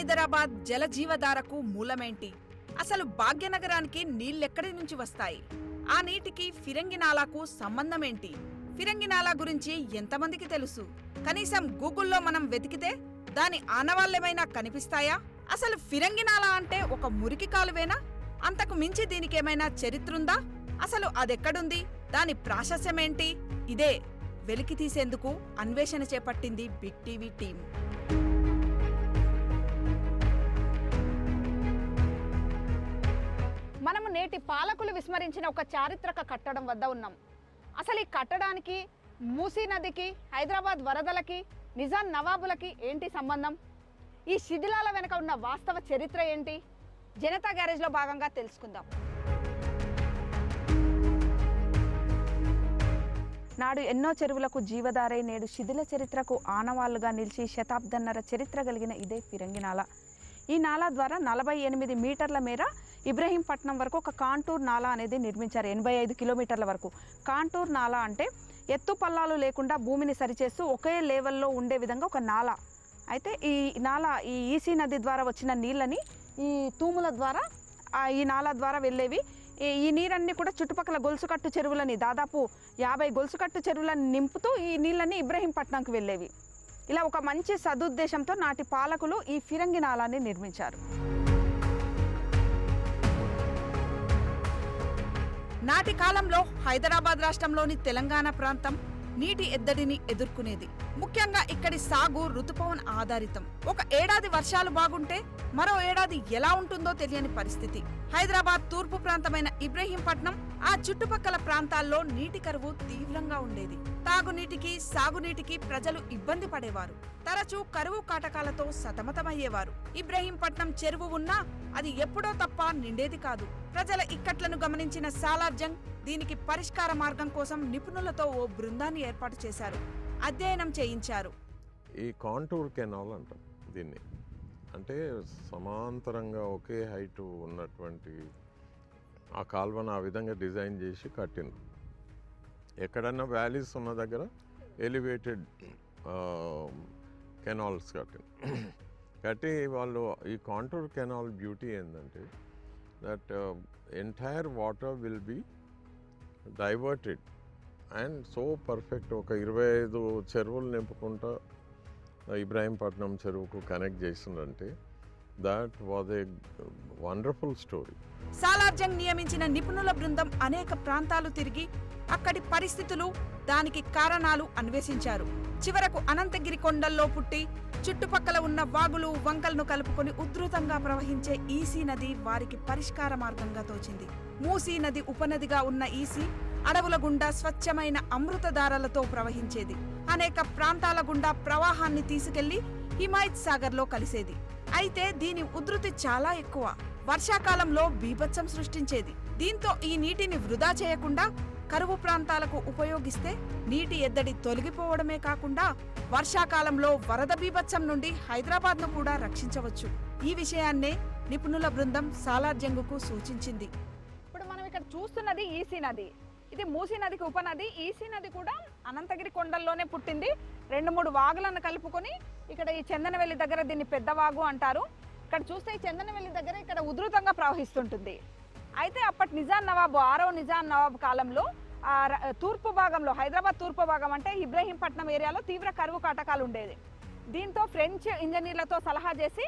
హైదరాబాద్ జలజీవధారకు మూలమేంటి? అసలు భాగ్యనగరానికి నీళ్ళెక్కడి నుంచి వస్తాయి? ఆ నీటికి ఫిరంగినాలాకు సంబంధమేంటి? ఫిరంగినాలా గురించి ఎంతమందికి తెలుసు? కనీసం గూగుల్లో మనం వెతికితే దాని ఆనవాళ్లేమైనా కనిపిస్తాయా? అసలు ఫిరంగినాలా అంటే ఒక మురికి కాలువేనా? అంతకు మించి దీనికేమైనా చరిత్రుందా? అసలు అదెక్కడుంది? దాని ప్రాశస్యమేంటి? ఇదే వెలికి తీసేందుకు అన్వేషణ చేపట్టింది బిగ్ టీవీ టీం. మనము నేటి పాలకులు విస్మరించిన ఒక చారిత్రక కట్టడం వద్ద ఉన్నాం. అసలు ఈ కట్టడానికి మూసీ నదికి, హైదరాబాద్ వరదలకి, నిజాం నవాబులకి ఏంటి సంబంధం? ఈ శిథిలాల వెనుక ఉన్న వాస్తవ చరిత్ర ఏంటి? జనతా గ్యారేజ్లో భాగంగా తెలుసుకుందాం. నాడు ఎన్నో చెరువులకు జీవధారై నేడు శిథిల చరిత్రకు ఆనవాళ్లుగా నిలిచి శతాబ్దన్నర చరిత్ర కలిగిన ఇదే ఫిరంగినాలా. ఈ నాలా ద్వారా 48 మీటర్ల మేర ఇబ్రహీంపట్నం వరకు ఒక కాంటూర్ నాలా అనేది నిర్మించారు. 85 కిలోమీటర్ల వరకు. కాంటూర్ నాలా అంటే ఎత్తు పల్లాలు లేకుండా భూమిని సరిచేస్తూ ఒకే లెవెల్లో ఉండే విధంగా ఒక నాలా. అయితే ఈ నాలా ఈ ఈసీ నది ద్వారా వచ్చిన నీళ్ళని ఈ తూముల ద్వారా ఈ నాలా ద్వారా వెళ్ళేవి. ఈ నీరన్నీ కూడా చుట్టుపక్కల గొలుసుకట్టు చెరువులని దాదాపు 50 గొలుసుకట్టు చెరువులను నింపుతూ ఈ నీళ్ళని ఇబ్రహీంపట్నంకి వెళ్ళేవి. ఇలా ఒక మంచి సదుద్దేశంతో నాటి పాలకులు ఈ ఫిరంగి నాలాన్ని నిర్మించారు. నాటి కాలంలో హైదరాబాద్ రాష్ట్రంలోని తెలంగాణ ప్రాంతం నీటి ఎద్దడిని ఎదుర్కొనేది. ముఖ్యంగా ఇక్కడి సాగు ఋతుపవన ఆధారితం. ఒక ఏడాది వర్షాలు బాగుంటే మరో ఏడాది ఎలా ఉంటుందో తెలియని పరిస్థితి. హైదరాబాద్ తూర్పు ప్రాంతమైన ఇబ్రహీంపట్నం ఆ చుట్టుపక్కల ప్రాంతాల్లో నీటి కరువు తీవ్రంగా ఉండేది. తాగునీటికి, సాగునీటికి ప్రజలు ఇబ్బంది పడేవారు. తరచూ కరువు కాటకాలతో సతమతమయ్యేవారు. ఇబ్రహీంపట్నం చెరువు ఉన్నా అది ఎప్పుడో తప్ప నిండేది కాదు. ప్రజల ఇక్కట్లను గమనించిన సాలార్ జంగ్ దీనికి పరిష్కార మార్గం కోసం నిపుణులతో ఓ బృందాన్ని ఏర్పాటు చేశారు. అధ్యయనం చేయించారు. ఈ కాంటూర్ కెనాల్ అంటాం దీన్ని. అంటే సమాంతరంగా ఒకే హైట్ ఉన్నటువంటి ఆ కాల్వను ఆ విధంగా డిజైన్ చేసి కట్టిండ్రు. ఎక్కడన్నా వ్యాలీస్ ఉన్న దగ్గర ఎలివేటెడ్ కెనాల్స్ కట్టి వాళ్ళు ఈ కాంటూర్ కెనాల్ బ్యూటీ ఏంటంటే that entire water will be diverted and so perfect. ఒక 25 చెరువులు నింపుకుంటా ఇబ్రహీంపట్నం చెరువుకు కనెక్ట్ చేసిందంటే that was a wonderful story. Salar Jung నియమించిన నిపుణుల బృందం అనేక ప్రాంతాలు తిరిగి అక్కడి పరిస్థితులు, దానికి కారణాలు అన్వేషించారు. చివరకు అనంతగిరి కొండల్లో పుట్టి చుట్టుపక్కల ఉన్న వాగులు, వంకలను కలుపుకొని ఉధృతంగా ప్రవహించే ఈసీ నది వారికి పరిష్కార మార్గంగా తోచింది. మూసీ నది ఉపనదిగా ఉన్న ఈసీ అడవుల గుండా స్వచ్ఛమైన అమృతధారలతో ప్రవహించేది. అనేక ప్రాంతాల గుండా ప్రవాహాన్ని తీసుకెళ్లి హిమాయత్ సాగర్లో కలిసేది. అయితే దీని ఉధృతి చాలా ఎక్కువ. వర్షాకాలంలో బీభత్సం సృష్టించేది. దీంతో ఈ నీటిని వృధా చేయకుండా కరువు ప్రాంతాలకు ఉపయోగిస్తే నీటి ఎద్దడి తొలగిపోవడమే కాకుండా వర్షాకాలంలో వరద బీభత్సం నుండి హైదరాబాద్ను కూడా రక్షించవచ్చు. ఈ విషయాన్నే నిపుణుల బృందం సాలార్ జంగుకు సూచించింది. ఇప్పుడు మనం ఇక్కడ చూస్తున్నది ఈసీ నది. ఇది మూసీ నదికి ఉపనది. ఈసీ నది కూడా అనంతగిరి కొండల్లోనే పుట్టింది. 2-3 వాగులను కలుపుకొని ఇక్కడ ఈ చందనవెల్లి దగ్గర దీన్ని పెద్ద వాగు అంటారు. ఇక్కడ చూస్తే ఈ చందనవెల్లి దగ్గర ఇక్కడ ఉధృతంగా ప్రవహిస్తుంటుంది. అయితే అప్పటి నిజాం నవాబు, 6వ నిజాం నవాబు కాలంలో తూర్పు భాగంలో, హైదరాబాద్ తూర్పు భాగం అంటే ఇబ్రహీంపట్నం ఏరియాలో తీవ్ర కరువు కాటకాలు ఉండేది. దీంతో ఫ్రెంచ్ ఇంజనీర్లతో సలహా చేసి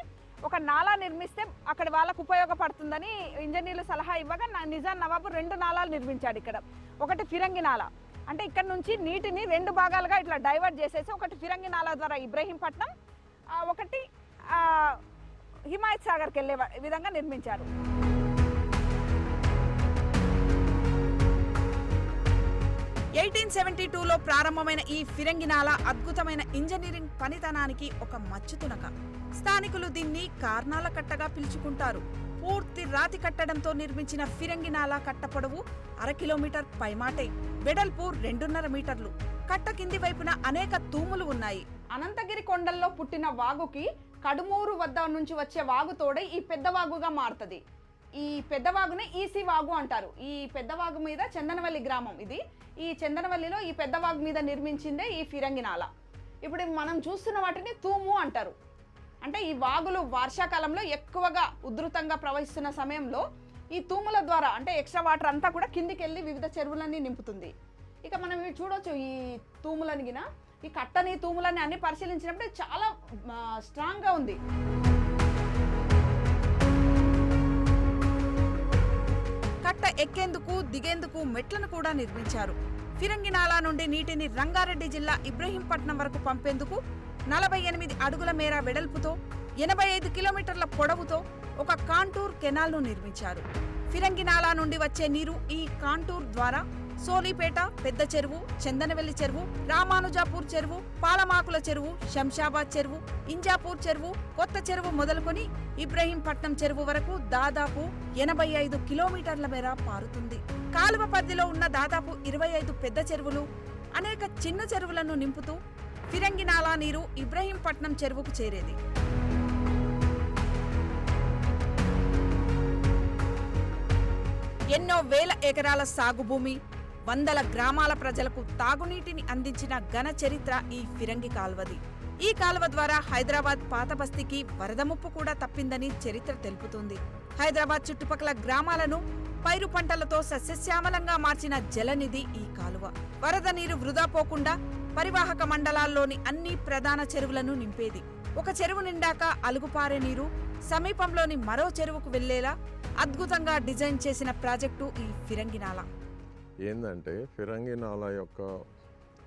ఒక నాలా నిర్మిస్తే అక్కడ వాళ్ళకు ఉపయోగపడుతుందని ఇంజనీర్లు సలహా ఇవ్వగా నిజాం నవాబు 2 నాలాలు నిర్మించాడు ఇక్కడ. ఒకటి ఫిరంగి నాలా, అంటే ఇక్కడ నుంచి నీటిని 2 భాగాలుగా ఇట్లా డైవర్ట్ చేసేసి ఒకటి ఫిరంగి నాలా ద్వారా ఇబ్రహీంపట్నం, ఒకటి హిమాయత్ సాగర్కి వెళ్ళే విధంగా నిర్మించారు. లో ప్రారంభమైన ఈ ఫిరంగి నాలా అద్భుతమైన ఇంజనీరింగ్ పనితనానికి ఒక మచ్చుతునక. స్థానికులు దీన్ని కార్నాల కట్టగా పిలుచుకుంటారు. పూర్తి రాతి కట్టడంతో నిర్మించిన ఫిరంగి నాలా కట్ట పొడవు 1/2 కిలోమీటర్ పైమాటే, వెడల్పు 2.5 మీటర్లు. కట్ట కింది వైపున అనేక తూములు ఉన్నాయి. అనంతగిరి కొండల్లో పుట్టిన వాగుకి కడుమూరు వద్ద నుంచి వచ్చే వాగు తోడై ఈ పెద్ద వాగుగా మారుతుంది. ఈ పెద్ద వాగుని ఈసీ వాగు అంటారు. ఈ పెద్ద వాగు మీద చందనవల్లి గ్రామం ఇది. ఈ చందనవల్లిలో ఈ పెద్ద వాగు మీద నిర్మించిందే ఈ ఫిరంగి నాలా. ఇప్పుడు మనం చూస్తున్న వాటిని తూము అంటారు. అంటే ఈ వాగులు వర్షాకాలంలో ఎక్కువగా ఉధృతంగా ప్రవహిస్తున్న సమయంలో ఈ తూముల ద్వారా అంటే ఎక్స్ట్రా వాటర్ అంతా కూడా కిందికి వెళ్ళి వివిధ చెరువులన్నీ నింపుతుంది. ఇక మనం ఇవి చూడొచ్చు ఈ తూములని గిన ఈ కట్టని తూములని అన్ని పరిశీలించినప్పుడు చాలా స్ట్రాంగ్గా ఉంది. కట్ట ఎక్కేందుకు దిగేందుకు మెట్లను కూడా నిర్మించారు. ఫిరంగినాలా నుండి నీటిని రంగారెడ్డి జిల్లా ఇబ్రహీంపట్నం వరకు పంపేందుకు 48 అడుగుల మేర వెడల్పుతో 85 కిలోమీటర్ల పొడవుతో ఒక కాంటూర్ కెనాల్ను నిర్మించారు. ఫిరంగినాలా నుండి వచ్చే నీరు ఈ కాంటూర్ ద్వారా సోలీపేట, పెద్ద చెరువు, చందనవెల్లి చెరువు, రామానుజాపూర్ చెరువు, పాలమాకుల చెరువు, శంషాబాద్ చెరువు, ఇంజాపూర్ చెరువు, కొత్త చెరువు మొదలుకొని ఇబ్రహీంపట్నం చెరువు వరకు దాదాపు 85 కిలోమీటర్ల మేర పారుతుంది. కాలువ పరిధిలో ఉన్న దాదాపు 25 పెద్ద చెరువులు, అనేక చిన్న చెరువులను నింపుతూ ఫిరంగినాలా నీరు ఇబ్రహీంపట్నం చెరువుకు చేరేది. ఎన్నో వేల ఎకరాల సాగు భూమి, వందల గ్రామాల ప్రజలకు తాగునీటిని అందించిన ఘన చరిత్ర ఈ ఫిరంగి కాల్వది. ఈ కాలువ ద్వారా హైదరాబాద్ పాత బస్తీకి వరద ముప్పు కూడా తప్పిందని చరిత్ర తెలుపుతుంది. హైదరాబాద్ చుట్టుపక్కల గ్రామాలను పైరు పంటలతో సస్యశ్యామలంగా మార్చిన జలనిధి ఈ కాలువ. వరద నీరు వృధా పోకుండా పరివాహక మండలాల్లోని అన్ని ప్రధాన చెరువులను నింపేది. ఒక చెరువు నిండాక అలుగుపారే నీరు సమీపంలోని మరో చెరువుకు వెళ్లేలా అద్భుతంగా డిజైన్ చేసిన ప్రాజెక్టు ఈ ఫిరంగినాలా. ఏంటంటే ఫిరంగినాలా యొక్క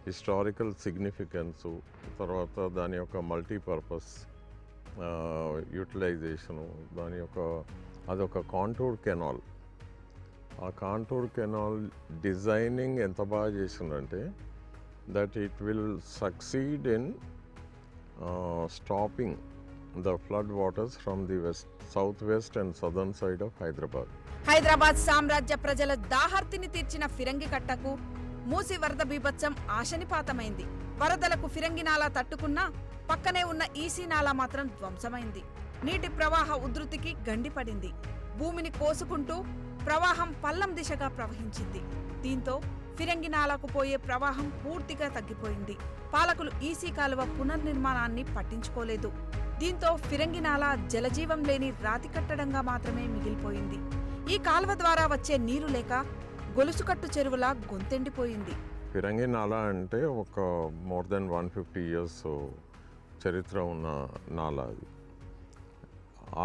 హిస్టారికల్ సిగ్నిఫికెన్సు, తర్వాత దాని యొక్క మల్టీపర్పస్ యూటిలైజేషను, దాని యొక్క అదొక కాంటూర్ కెనాల్. ఆ కాంటూర్ కెనాల్ డిజైనింగ్ ఎంత బాగా చేసిందంటే that it will succeed in stopping the flood waters from the southwest and southern side of Hyderabad. Hyderabad సామ్రాజ్య ప్రజల దాహార్తిని తీర్చిన ఫిరంగి కట్టకు మూసి వరద బీభత్సం ఆశనిపాతమైంది. వరదలకు ఫిరంగినాలా తట్టుకున్నా పక్కనే ఉన్న ఈసీ నాలా మాత్రం ధ్వంసమైంది. నీటి ప్రవాహ ఉధృతికి గండిపడింది. భూమిని కోసుకుంటూ ప్రవాహం పల్లం దిశగా ప్రవహించింది. దీంతో ఫిరంగినాలాకు పోయే ప్రవాహం పూర్తిగా తగ్గిపోయింది. పాలకులు ఈసీ కాలువ పునర్నిర్మాణాన్ని పట్టించుకోలేదు. దీంతో ఫిరంగినాలా జలజీవం లేని రాతి కట్టడంగా మాత్రమే మిగిలిపోయింది. ఈ కాలువ ద్వారా వచ్చే నీరు లేక గొలుసుకట్టు చెరువులా గొంతెండిపోయింది. ఫిరంగినాలా అంటే ఒక మోర్ దెన్ 150 years చరిత్ర ఉన్న నాలా అది.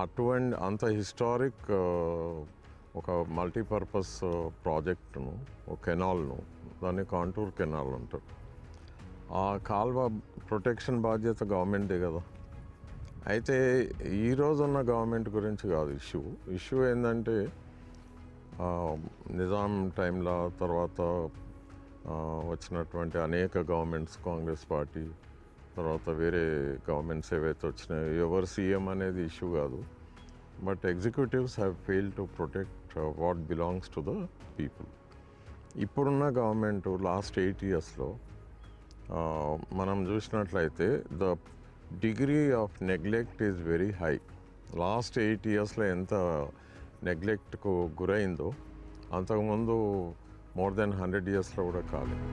అటువంటి అంత హిస్టారిక్ ఒక మల్టీపర్పస్ ప్రాజెక్టును, ఒక కెనాల్ను, దాన్ని కాంటూర్ కెనాల్ అంటారు. ఆ కాల్వ ప్రొటెక్షన్ బాధ్యత గవర్నమెంట్దే కదా. అయితే ఈరోజున్న గవర్నమెంట్ గురించి కాదు ఇష్యూ ఏంటంటే నిజాం టైంలో తర్వాత వచ్చినటువంటి అనేక గవర్నమెంట్స్, కాంగ్రెస్ పార్టీ తర్వాత వేరే గవర్నమెంట్స్ ఏవైతే వచ్చినాయో ఎవరు సీఎం అనేది ఇష్యూ కాదు. But executives have failed to protect what belongs to the people. ఇప్పుడున్న గవర్నమెంట్ లాస్ట్ 8 yearsలో మనం చూసినట్లయితే the degree of neglect is very high. Last 8 yearsలో ఎంత నెగ్లెక్ట్కు గురైందో అంతకుముందు మోర్ దెన్ 100 yearsలో కూడా కాలేదు.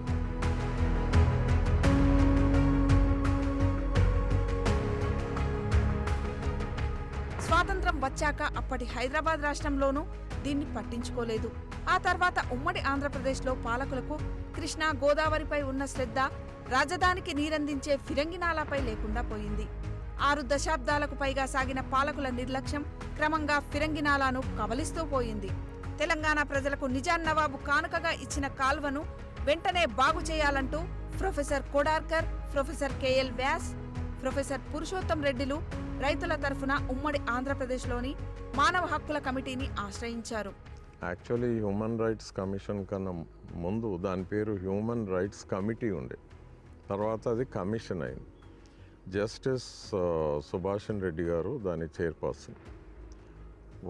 స్వాతంత్రం వచ్చాక అప్పటి హైదరాబాద్ రాష్ట్రంలోనూ దీన్ని పట్టించుకోలేదు. ఆ తర్వాత ఉమ్మడి ఆంధ్రప్రదేశ్లో పాలకులకు కృష్ణా, గోదావరిపై ఉన్న శ్రద్ధ రాజధానికి నీరందించే ఫిరంగినాలాపై లేకుండా పోయింది. 6 దశాబ్దాలకు పైగా సాగిన పాలకుల నిర్లక్ష్యం క్రమంగా ఫిరంగినాలాను కబలిస్తూ పోయింది. తెలంగాణ ప్రజలకు నిజాం నవాబు కానుకగా ఇచ్చిన కాల్వను వెంటనే బాగు చేయాలంటూ professor Kodarkar, professor KL Vyas, professor Purushottam రెడ్డిలు రైతుల తరఫున ఉమ్మడి ఆంధ్రప్రదేశ్లోని మానవ హక్కుల కమిటీని ఆశ్రయించారు. యాక్చువల్లీ హ్యూమన్ రైట్స్ కమిషన్ కన్నా ముందు దాని పేరు హ్యూమన్ రైట్స్ కమిటీ ఉండే, తర్వాత అది కమిషన్ అయింది. జస్టిస్ సుభాషన్ రెడ్డి గారు దాని చైర్పర్సన్.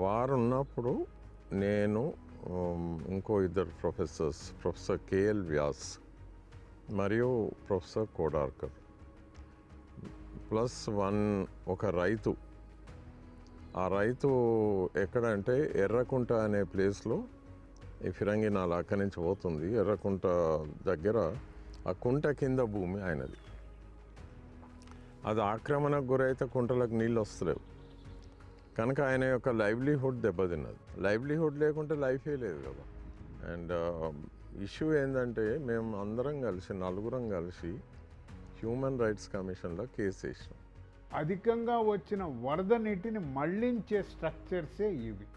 వారు ఉన్నప్పుడు నేను ఇంకో 2 ప్రొఫెసర్స్, ప్రొఫెసర్ కేఎల్ వ్యాస్ మరియు ప్రొఫెసర్ కోడార్కర్ ప్లస్ ఒక రైతు. ఆ రైతు ఎక్కడంటే ఎర్రకుంట అనే ప్లేస్లో ఈ ఫిరంగినాలా అక్కడి నుంచి పోతుంది. ఎర్రకుంట దగ్గర ఆ కుంట కింద భూమి ఆయనది. అది ఆక్రమణకు గురైతే కుంటలకు నీళ్ళు వస్తలేవు కనుక ఆయన యొక్క లైవ్లీహుడ్ దెబ్బతిన్నది. లైవ్లీహుడ్ లేకుంటే లైఫే లేదు కదా. అండ్ ఇష్యూ ఏంటంటే మేము అందరం కలిసి నలుగురం కలిసి హ్యూమన్ రైట్స్ కమిషన్లో కేసు వేసినాం. అధికంగా వచ్చిన వరద నీటిని మళ్లించే స్ట్రక్చర్సే ఇవి.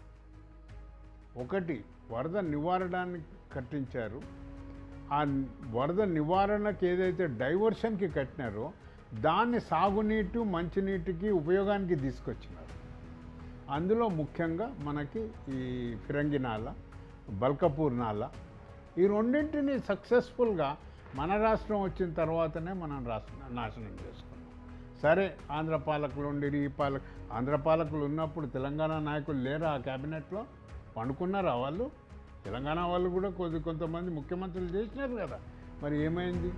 ఒకటి వరద నివారణకి కట్టించారు, ఆ వరద నివారణకి ఏదైతే డైవర్షన్కి కట్టినారో దాన్ని సాగునీటి మంచినీటికి ఉపయోగానికి తీసుకొచ్చినారు. అందులో ముఖ్యంగా మనకి ఈ ఫిరంగి నాల, బల్కపూర్ నాల, ఈ రెండింటిని సక్సెస్ఫుల్గా మన రాష్ట్రం వచ్చిన తర్వాతనే మనం నాశనం చేసుకున్నాం. సరే, ఆంధ్ర పాలకులు ఉండి ఆంధ్ర పాలకులు ఉన్నప్పుడు తెలంగాణ నాయకులు లేరా ఆ క్యాబినెట్లో? పండుకున్నారా వాళ్ళు? తెలంగాణ వాళ్ళు కూడా కొంతమంది ముఖ్యమంత్రులు చేసినారు కదా, మరి ఏమైంది?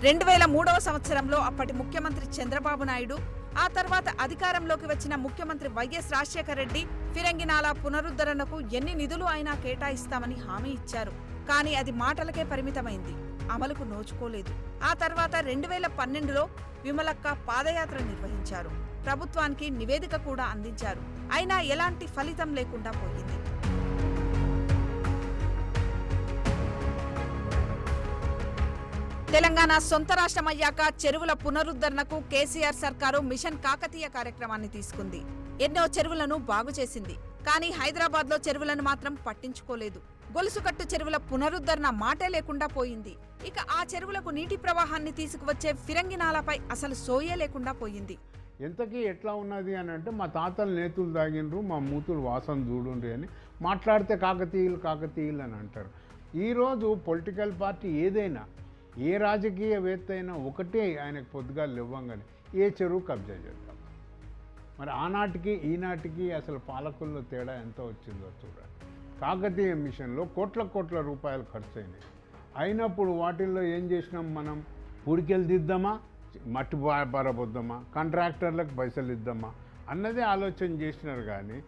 2003వ సంవత్సరంలో అప్పటి ముఖ్యమంత్రి చంద్రబాబు నాయుడు, ఆ తర్వాత అధికారంలోకి వచ్చిన ముఖ్యమంత్రి వైఎస్ రాజశేఖర రెడ్డి ఫిరంగి నాలా పునరుద్ధరణకు ఎన్ని నిధులు అయినా కేటాయిస్తామని హామీ ఇచ్చారు. కానీ అది మాటలకే పరిమితమైంది, అమలుకు నోచుకోలేదు. ఆ తర్వాత 2012లో విమలక్క పాదయాత్ర నిర్వహించారు, ప్రభుత్వానికి నివేదిక కూడా అందించారు. అయినా ఎలాంటి ఫలితం లేకుండా పోయింది. తెలంగాణ సొంత రాష్ట్రమయ్యాక చెరువుల పునరుద్ధరణకు కేసీఆర్ సర్కారు మిషన్ కాకతీయ కార్యక్రమాన్ని తీసుకుంది. ఎన్నో చెరువులను బాగు చేసింది. కానీ హైదరాబాద్లో చెరువులను మాత్రం పట్టించుకోలేదు. గొలుసుకట్టు చెరువుల పునరుద్ధరణ మాటే లేకుండా పోయింది. ఇక ఆ చెరువులకు నీటి ప్రవాహాన్ని తీసుకువచ్చే ఫిరంగి నాలపై అసలు సోయే లేకుండా పోయింది. ఎంతకీ ఎట్లా ఉన్నది అని అంటే, మా తాతలు నేతులు తాగిండ్రు, మా మూతులు వాసన చూడుండ్రి అని మాట్లాడితే కాకతీయులు అని అంటారు. ఈరోజు పొలిటికల్ పార్టీ ఏదైనా, ఏ రాజకీయవేత్త అయినా ఒకటే ఆయనకు పొద్దుగా లేవ్వంగానే ఏ చెరువు కబ్జా చేద్దాం. మరి ఆనాటికి ఈనాటికి అసలు పాలకుల్లో తేడా ఎంత వచ్చిందో చూడండి. కాకతీయ మిషన్లో కోట్ల రూపాయలు ఖర్చు అయినాయి. అయినప్పుడు వాటిల్లో ఏం చేసినాం మనం? పూడికెళ్ళి దిద్దామా, మట్టి పారబోద్దామా, కాంట్రాక్టర్లకు పైసలు ఇద్దామా అన్నదే ఆలోచన చేసినారు. కానీ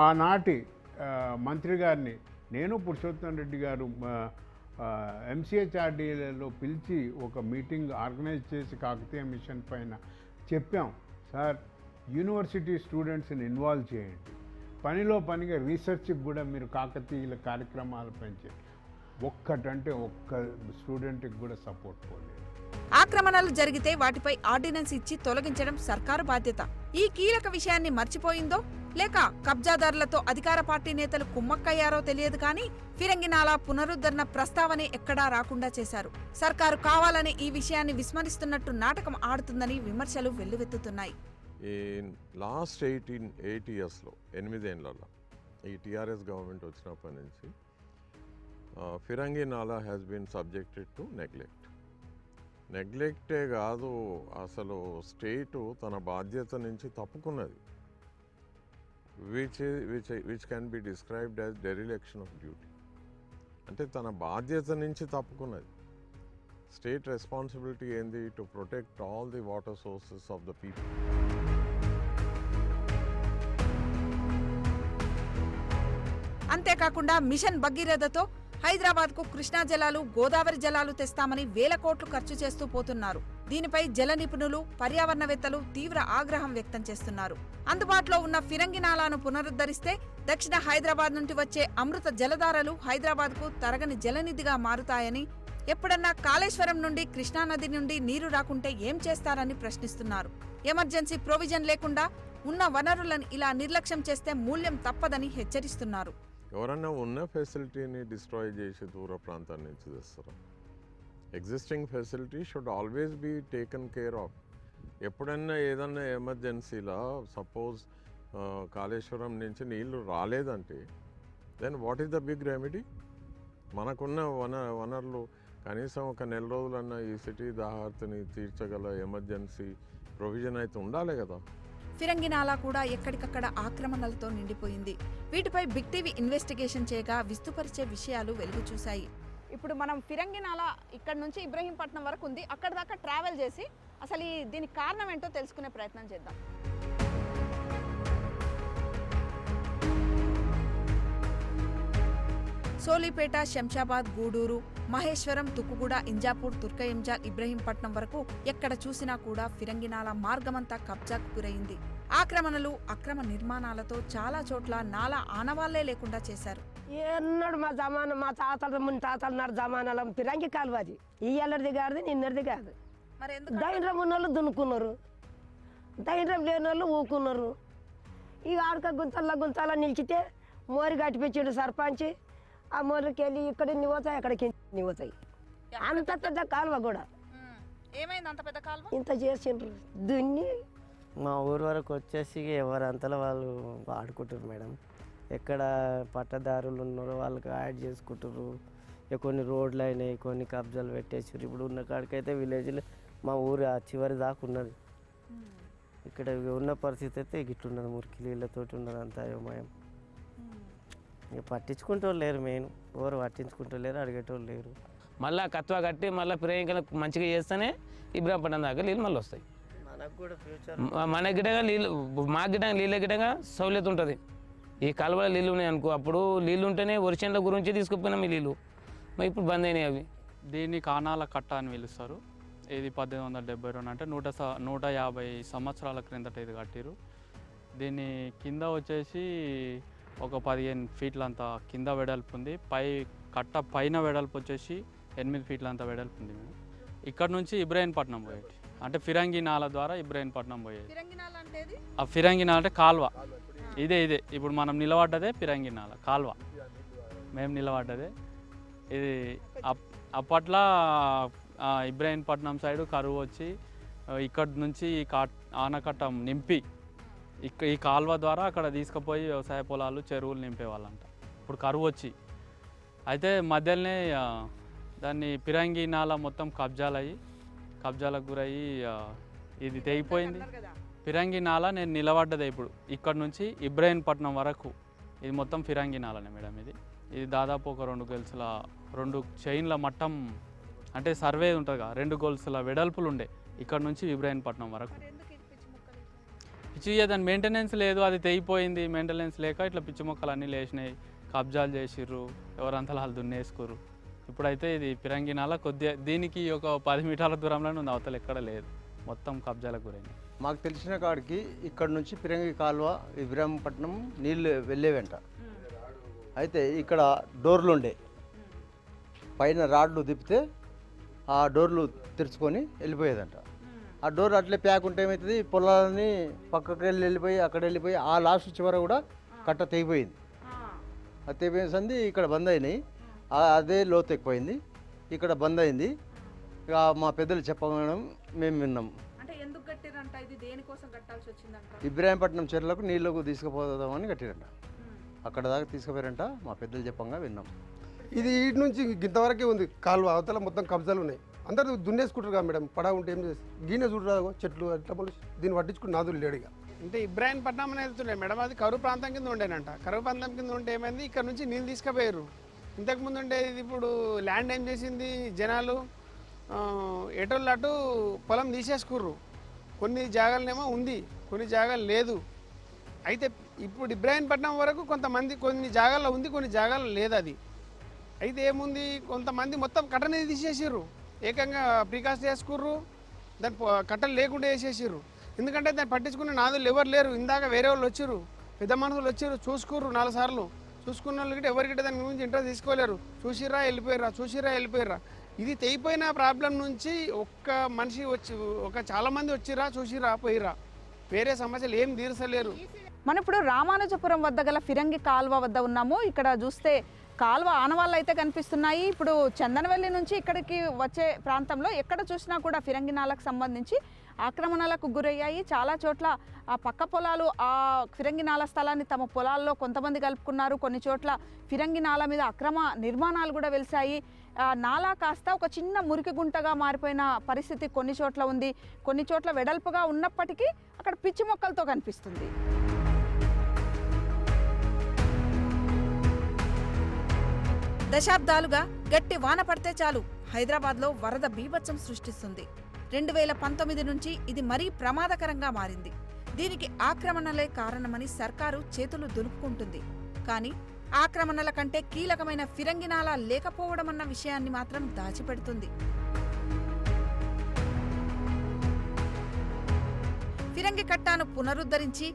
ఆనాటి మంత్రి గారిని నేను, పురుషోత్తం రెడ్డి గారు MCHRDలో పిలిచి ఒక మీటింగ్ ఆర్గనైజ్ చేసి కాకతీయ మిషన్ పైన చెప్పాం. సార్, యూనివర్సిటీ స్టూడెంట్స్ని ఇన్వాల్వ్ చేయండి, పనిలో పనిగా రీసెర్చ్కి కూడా మీరు కాకతీయుల కార్యక్రమాలు పెంచండి. ఒక్క స్టూడెంట్కి కూడా సపోర్ట్ పోలేదు. ఆక్రమణలు జరిగితే వాటిపై ఆర్డినెన్స్ ఇచ్చి తొలగించడం సర్కారు బాధ్యత. ఈ కీలక విషయాన్ని మర్చిపోయిందో లేక కబ్జాదారులతో అధికార పార్టీ నేతలు కుమ్మక్కయ్యారో తెలియదు. కానీ ఫిరంగి నాలా పునరుద్ధరణ ప్రస్తావనే ఎక్కడా రాకుండా చేశారు. సర్కారు కావాలని ఈ విషయాన్ని విస్మరిస్తున్నట్టు నాటకం ఆడుతుందని విమర్శలు వెల్లువెత్తుతున్నాయి. ఈ లాస్ట్ 8 ఇయర్స్లో 8 ఏళ్లలో ఈ టీఆర్ఎస్ గవర్నమెంట్ వచ్చినప్పటి నుంచి Firangi Nala has been subjected to నెగ్లెక్టే కాదు, అసలు స్టేటు తన బాధ్యత నుంచి తప్పుకున్నది. Which can be described as dereliction of duty. అంటే తన బాధ్యత నుంచి తప్పుకున్నది. స్టేట్ రెస్పాన్సిబిలిటీ ఏంది? To protect all the water sources of the people. అంతేకాకుండా మిషన్ భగీరథతో హైదరాబాద్కు కృష్ణా జలాలు, గోదావరి జలాలు తెస్తామని వేల కోట్లు ఖర్చు చేస్తూ పోతున్నారు. దీనిపై జల నిపుణులు, పర్యావరణవేత్తలు తీవ్ర ఆగ్రహం వ్యక్తం చేస్తున్నారు. అందుబాటులో ఉన్న ఫిరంగి నాలాను పునరుద్ధరిస్తే దక్షిణ హైదరాబాద్ నుండి వచ్చే అమృత జలధారలు హైదరాబాద్కు తరగని జలనిధిగా మారుతాయని, ఎప్పుడన్నా కాళేశ్వరం నుండి కృష్ణానది నుండి నీరు రాకుంటే ఏం చేస్తారని ప్రశ్నిస్తున్నారు. ఎమర్జెన్సీ ప్రొవిజన్ లేకుండా ఉన్న వనరులను ఇలా నిర్లక్ష్యం చేస్తే మూల్యం తప్పదని హెచ్చరిస్తున్నారు. ఎవరన్నా ఉన్న ఫెసిలిటీని డిస్ట్రాయ్ చేసి దూర ప్రాంతాల నుంచి తెస్తారు. Existing facility should always be taken care of. ఎప్పుడన్నా ఏదన్నా ఎమర్జెన్సీలా సపోజ్ కాళేశ్వరం నుంచి నీళ్లు రాలేదంటే then what is the big remedy? మనకున్న వనరులు కనీసం ఒక నెల రోజులన్నా ఈ సిటీ దాహార్తిని తీర్చగల ఎమర్జెన్సీ ప్రొవిజన్ అయితే ఉండాలి కదా. ఫిరంగి నాలా కూడా ఎక్కడికక్కడ ఆక్రమణలతో నిండిపోయింది. వీటిపై బిగ్ టీవీ ఇన్వెస్టిగేషన్ చేయగా విస్తుపరిచే విషయాలు వెలుగు చూశాయి. ఇప్పుడు మనం ఫిరంగి నాలా ఇక్కడ నుంచి ఇబ్రహీంపట్నం వరకు ఉంది, అక్కడ దాకా ట్రావెల్ చేసి అసలు దీనికి కారణం ఏంటో తెలుసుకునే ప్రయత్నం చేద్దాం. సోలిపేట, శంషాబాద్, గూడూరు, మహేశ్వరం, తుక్కుగూడ, ఇంజాపూర్, తుర్కయంజాల్, ఇబ్రహీంపట్నం వరకు ఎక్కడ చూసినా కూడా ఫిరంగినాల మార్గమంతా కబ్జాకు గురైంది. ఆక్రమణలు, అక్రమ నిర్మాణాలతో చాలా చోట్ల నాలా ఆనవాళ్లే లేకుండా చేశారు. ఎన్నడు మా తాతల ముందు తాతల నాడు జమానాల ఫిరంగి కాలువది. ఇయ్యాలది కాదు, నిన్నది కాదు. ధైర్యం ఉన్న వాళ్ళు దున్నుకున్నారు, ధైర్యం లేని వాళ్ళు ఊకున్నారు. ఇక ఆడక గుంతల్లో నిలిచితే మోరి కట్టిపించాడు సర్పంచ్. ఆ మోరికి వెళ్ళి ఇక్కడ నివతాయి, అక్కడికి నివతాయి. అంత పెద్ద కాలువ కూడా ఏమైంది? అంత పెద్ద కాలువ ఇంత చేసిండ్రు దున్ని. మా ఊరు వరకు వచ్చేసి ఎవరంతలో వాళ్ళు ఆడుకుంటారు మేడం. ఎక్కడ పట్టదారులు ఉన్నారో వాళ్ళకి యాడ్ చేసుకుంటారు. ఇక కొన్ని రోడ్లు అయినాయి, కొన్ని కబ్జాలు పెట్టేసారు. ఇప్పుడు ఉన్న కాడికైతే విలేజ్లో మా ఊరు ఆ చివరి దాకా ఉన్నది. ఇక్కడ ఉన్న పరిస్థితి అయితే గిట్లున్నది, మురికి నీళ్ళతోటి ఉన్నది అంతా అయోమయం. ఇక పట్టించుకుంటోళ్ళు లేరు, మెయిన్ ఎవరు పట్టించుకుంటూ లేరు, అడిగేటోళ్ళు లేరు. మళ్ళీ కత్వ కట్టి మళ్ళీ ప్రేమికలకు మంచిగా చేస్తేనే ఇబ్రాహీంపట్నం దాకా నీళ్ళు మళ్ళీ వస్తాయి. మనకు కూడా ఫ్యూచర్ మన గిట్టంగా నీళ్ళు, మా గిట్టంగా నీళ్ళ గిట్టంగా సౌలత ఉంటుంది. ఈ కాలువలో నీళ్ళు ఉన్నాయి అనుకో, అప్పుడు నీళ్ళు ఉంటేనే వర్షంల గురించి తీసుకుపోయినాం ఈ నీళ్ళు. మరి ఇప్పుడు బంద్ అయినాయి అవి. దీన్ని కానాల కట్ట అని పిలుస్తారు. ఇది 1872 అంటే 150 సంవత్సరాల క్రిందట ఇది కట్టిరు. దీన్ని కింద వచ్చేసి ఒక 15 ఫీట్లంత కింద వెడల్పు ఉంది. కట్ట పైన వెడల్పు వచ్చేసి 8 ఫీట్లంత వెడల్పు ఉంది. ఇక్కడ నుంచి ఇబ్రహీంపట్నం పోయేది, అంటే ఫిరంగి నాల ద్వారా ఇబ్రహీంపట్నం పోయేది. ఆ ఫిరంగి నాల అంటే కాల్వ. ఇదే ఇప్పుడు మనం నిలబడ్డదే ఫిరంగి నాల కాల్వ. మేము నిలబడ్డదే ఇది. అప్పట్లో ఇబ్రహీంపట్నం సైడు కరువు వచ్చి ఇక్కడ నుంచి ఈ ఆనకట్ట నింపి ఈ కాల్వ ద్వారా అక్కడ తీసుకుపోయి వ్యవసాయ పొలాలు, చెరువులు నింపేవాళ్ళంట. ఇప్పుడు కరువు వచ్చి అయితే మధ్యలోనే దాన్ని ఫిరంగి నాల మొత్తం కబ్జాలకు గురయ్యి ఇది తెగిపోయింది. ఫిరంగి నాల నేను నిలబడ్డదే ఇప్పుడు ఇక్కడ నుంచి ఇబ్రహీంపట్నం వరకు ఇది మొత్తం ఫిరంగి నాలనే మేడం. ఇది దాదాపు ఒక 2 చైన్ల మట్టం, అంటే సర్వే ఉంటుంది కదా, 2 గొలుసుల వెడల్పులు ఉండే ఇక్కడ నుంచి ఇబ్రహీంపట్నం వరకు. పిచ్చి దాని మెయింటెనెన్స్ లేదు, అది తెగిపోయింది. మెయింటెనెన్స్ లేక ఇట్లా పిచ్చి మొక్కలు అన్నీ లేచినాయి, కబ్జాలు చేసిర్రు, ఎవరంతా వాళ్ళు దున్నేసుకుర్రు. ఇప్పుడైతే ఇది ఫిరంగి నాల కొద్దిగా దీనికి ఒక 10 మీటర్ల దూరంలోనే ఉంది, అవతల ఎక్కడ లేదు, మొత్తం కబ్జాలకు గురైంది. మాకు తెలిసిన కాడికి ఇక్కడ నుంచి ఫిరంగి కాలువ ఇబ్రహీంపట్నం నీళ్ళు వెళ్ళేవంట. అయితే ఇక్కడ డోర్లు ఉండే, పైన రాడ్లు తిప్పితే ఆ డోర్లు తెరుచుకొని వెళ్ళిపోయేదంట. ఆ డోర్ అట్లే ప్యాక్ ఉంటే ఏమవుతుంది, పొలాలని పక్కకి వెళ్ళిపోయి అక్కడ వెళ్ళిపోయి ఆ లాస్ట్ చివర కూడా కట్ట తెగిపోయింది. అది తెగిపోయిన సంది ఇక్కడ బంద్ అయినాయి. అదే లోతు ఎక్కువైంది, ఇక్కడ బంద్ అయింది. ఇక మా పెద్దలు చెప్పడం మేము విన్నాం. ఇబ్రహీంపట్నం చెరువులకు నీళ్ళకు తీసుకుపోదామని కట్టిరంట. అక్కడ దాకా తీసుకుపోయారంట, మా పెద్దలు చెప్పంగా విన్నాం. ఇది ఇటు నుంచి ఇంతవరకే ఉంది కాలువ, అవతల మొత్తం కబ్జాలు ఉన్నాయి. అందరూ దున్నేసుకుంటారు కదా మేడం, పడా ఉంటే ఏం చేసి గీనె చూడరాదు చెట్లు అట్లా దీన్ని పట్టించుకుని నాదులు లేడుగా. అంటే ఇబ్రహీంపట్నం అని వెళ్తుండే మేడం, అది కరువు ప్రాంతం కింద ఉండేనంట. కరువు ప్రాంతం కింద ఉంటే ఏమైంది, ఇక్కడ నుంచి నీళ్ళు తీసుకుపోయారు. ఇంతకుముందు ఉండేది, ఇప్పుడు ల్యాండ్ ఏం చేసింది, జనాలు ఎటోళ్ళు అటు పొలం తీసేసుకుర్రు. కొన్ని జాగాలనేమో ఉంది, కొన్ని జాగాలు లేదు. అయితే ఇప్పుడు ఇబ్రహీంపట్నం వరకు కొన్ని జాగాల్లో ఉంది, కొన్ని జాగాల్లో లేదు. అది అయితే ఏముంది, కొంతమంది మొత్తం కట్టని తీసేసిర్రు, ఏకంగా ప్రీకాస్ట్ చేసుకుర్రు, దాని కట్టలు లేకుండా వేసేసిర్రు. ఎందుకంటే దాన్ని పట్టించుకునే నాదులు ఎవరు లేరు. ఇందాక వేరే వాళ్ళు వచ్చారు, పెద్ద మనుషులు వచ్చారు, చూసుకుర్రు 4 సార్లు. చూసుకున్న వాళ్ళకి ఎవరికిట దాని గురించి ఇంట్రెస్ట్ తీసుకోలేరు. చూసిరా వెళ్ళిపోయిర్రా. ఇది తెగిపోయిన ప్రాబ్లం నుంచి ఒక్క మనిషి వచ్చి చాలామంది వచ్చిరా, చూసిరా, పోయిరా, వేరే సమస్యలు ఏం తీర్చలేరు. మనం ఇప్పుడు రామానుజపురం వద్ద గల ఫిరంగి కాల్వ వద్ద ఉన్నాము. ఇక్కడ చూస్తే కాల్వ ఆనవాళ్ళు అయితే కనిపిస్తున్నాయి. ఇప్పుడు చందనవెల్లి నుంచి ఇక్కడికి వచ్చే ప్రాంతంలో ఎక్కడ చూసినా కూడా ఫిరంగి నాలకు సంబంధించి ఆక్రమణలకు గురయ్యాయి. చాలా చోట్ల ఆ పక్క పొలాలు ఆ ఫిరంగి నాల స్థలాన్ని తమ పొలాల్లో కొంతమంది కలుపుకున్నారు. కొన్ని చోట్ల ఫిరంగి నాల మీద అక్రమ నిర్మాణాలు కూడా వెలిసాయి. నాలా కాస్త ఒక చిన్న మురికి గుంటగా మారిపోయిన పరిస్థితి కొన్ని చోట్ల ఉంది. కొన్ని చోట్ల వెడల్పుగా ఉన్నప్పటికీ అక్కడ పిచ్చి మొక్కలతో కనిపిస్తుంది. దశాబ్దాలుగా గట్టి వాన పడితే చాలు హైదరాబాద్లో వరద బీభత్సం సృష్టిస్తుంది. 2019 నుంచి ఇది మరీ ప్రమాదకరంగా మారింది. దీనికి ఆక్రమణలే కారణమని సర్కారు చేతులు దులుపుకుంటుంది. కానీ ఆక్రమణల కంటే కీలకమైన ఫిరంగి నాలా లేకపోవడమన్న విషయాన్ని మాత్రం దాచిపెడుతుంది. ఫిరంగి కట్టాను పునరుద్ధరించి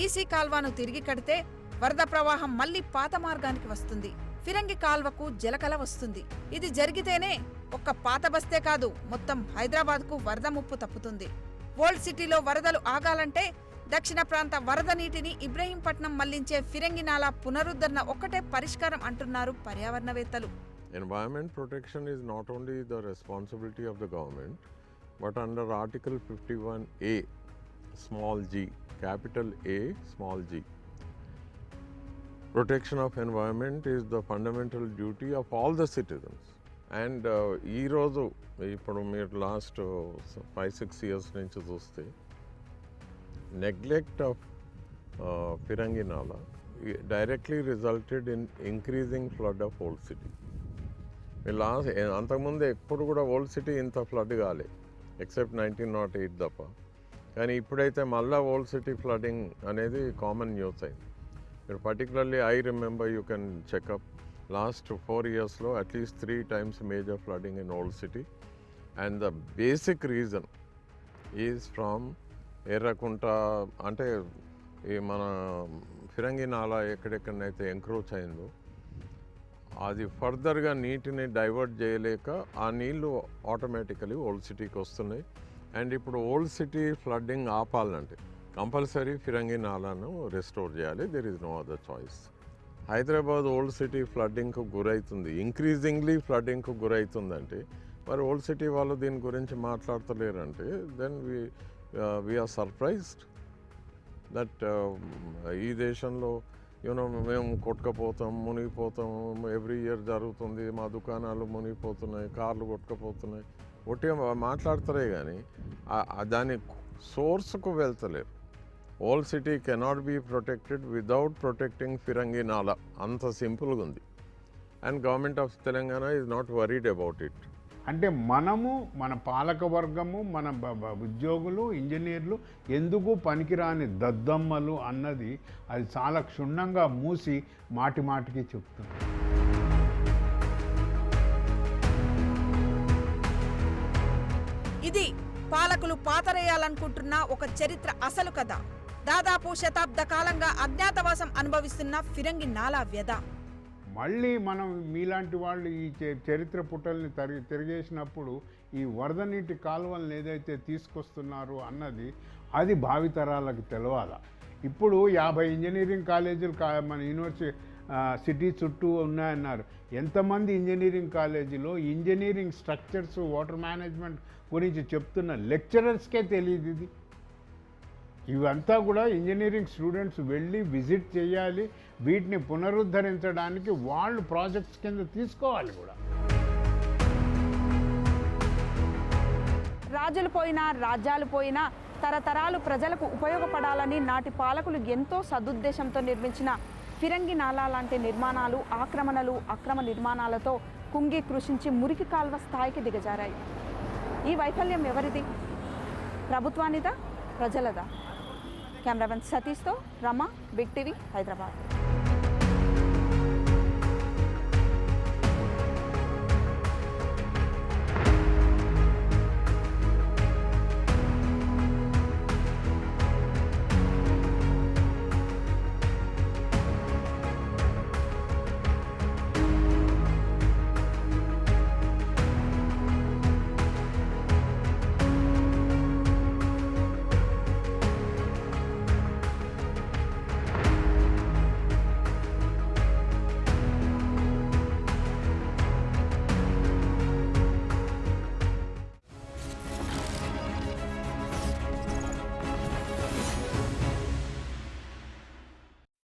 ఈసీ కాల్వను తిరిగి కడితే వరద ప్రవాహం మళ్లీ పాత మార్గానికి వస్తుంది. ఫిరంగి కాల్వకు జలకళ వస్తుంది. ఇది జరిగితేనే ఒక్క పాత బస్తే కాదు, మొత్తం హైదరాబాద్కు వరద ముప్పు తప్పుతుంది. ఓల్డ్ సిటీలో వరదలు ఆగాలంటే దక్షిణ ప్రాంత వరద నీటిని ఇబ్రహీంపట్నం మళ్లించే ఫిరంగి నాలా పునరుద్ధరణ ఒక్కటే పరిష్కారం అంటున్నారు పర్యావరణవేత్తలు. Environment protection is not only the responsibility of the government, but under Article 51A, small g, capital A, small g. Protection of environment is the fundamental duty of all the citizens. And ఈ రోజు ఇప్పుడు మీరు last 5-6 years నుంచి చూస్తే neglect of Firangi Nala directly resulted in increasing flood of old city. Last అంతకుముందు ఎప్పుడు కూడా old city ఇంత ఫ్లడ్ కాలే, ఎక్సెప్ట్ 1908 తప్ప. కానీ ఇప్పుడైతే మళ్ళీ ఓల్డ్ సిటీ ఫ్లడింగ్ అనేది కామన్ న్యూస్ అయింది. మీరు particularly I remember, you can check up last 4 yearsలో at least 3 times major flooding in old city. And the basic reason is from Errakunta, అంటే ఈ మన ఫిరంగి నాలా ఎక్కడెక్కడనైతే ఎంక్రోచ్ అయిందో అది ఫర్దర్గా నీటిని డైవర్ట్ చేయలేక ఆ నీళ్లు ఆటోమేటికలీ ఓల్డ్ సిటీకి వస్తున్నాయి. అండ్ ఇప్పుడు ఓల్డ్ సిటీ ఫ్లడ్డింగ్ ఆపాలంటే కంపల్సరీ ఫిరంగి నాలాను రెస్టోర్ చేయాలి. There is no other choice. Hyderabad old city ఫ్లడ్డింగ్కు గురవుతుంది, ఇంక్రీజింగ్లీ ఫ్లడ్డింగ్కు గురవుతుందంటే మరి ఓల్డ్ సిటీ వాళ్ళు దీని గురించి మాట్లాడతలేరంటే దెన్ వీఆర్ సర్ప్రైజ్డ్ దట్ ఈ దేశంలో యూనో మేము కొట్టుకపోతాం, మునిగిపోతాం, ఎవ్రీ ఇయర్ జరుగుతుంది, మా దుకాణాలు మునిగిపోతున్నాయి, కార్లు కొట్టుకపోతున్నాయి, ఒట్టిగా మాట్లాడతారే కానీ దాని సోర్స్కు వెళ్తలేరు. Old city cannot be protected without protecting Firangi Nala, అంత సింపుల్గా ఉంది. And government of Telangana is not worried about it. అంటే మనము, మన పాలక వర్గము, మన ఉద్యోగులు, ఇంజనీర్లు ఎందుకు పనికిరాని దద్దమ్మలు అన్నది అది చాలా క్షుణ్ణంగా మూసి మాటి మాటికి చెప్తుంది. ఇది పాలకులు పాతరేయాలనుకుంటున్న ఒక చరిత్ర అసలు కథ. దాదాపు శతాబ్ద కాలంగా అజ్ఞాతవాసం అనుభవిస్తున్న ఫిరంగి నాలా వ్యధ. మళ్ళీ మనం మీలాంటి వాళ్ళు ఈ చరిత్ర పుటల్ని తిరిగేసినప్పుడు ఈ వరద నీటి కాలువలను ఏదైతే తీసుకొస్తున్నారో అన్నది అది భావితరాలకు తెలవాలా. ఇప్పుడు 50 ఇంజనీరింగ్ కాలేజీలు మన యూనివర్సిటీ సిటీ చుట్టూ ఉన్నాయన్నారు. ఎంతమంది ఇంజనీరింగ్ కాలేజీలో ఇంజనీరింగ్ స్ట్రక్చర్స్, వాటర్ మేనేజ్మెంట్ గురించి చెప్తున్న లెక్చరర్స్కే తెలియదు ఇది. ఇవంతా కూడా ఇంజనీరింగ్ స్టూడెంట్స్ వెళ్ళి విజిట్ చేయాలి, వీటిని పునరుద్ధరించడానికి వాళ్ళు ప్రాజెక్ట్స్ కింద తీసుకోవాలి కూడా. రాజులు పోయినా, రాజ్యాలు పోయినా తరతరాలు ప్రజలకు ఉపయోగపడాలని నాటి పాలకులు ఎంతో సదుద్దేశంతో నిర్మించిన ఫిరంగి నాలా లాంటి నిర్మాణాలు ఆక్రమణలు, అక్రమ నిర్మాణాలతో కుంగి కృషించి మురికి కాల్వ స్థాయికి దిగజారాయి. ఈ వైఫల్యం ఎవరిది? ప్రభుత్వానిదా, ప్రజలదా? కెమెరామెన్ సతీష్తో రమ, బిగ్ టీవీ, హైదరాబాద్.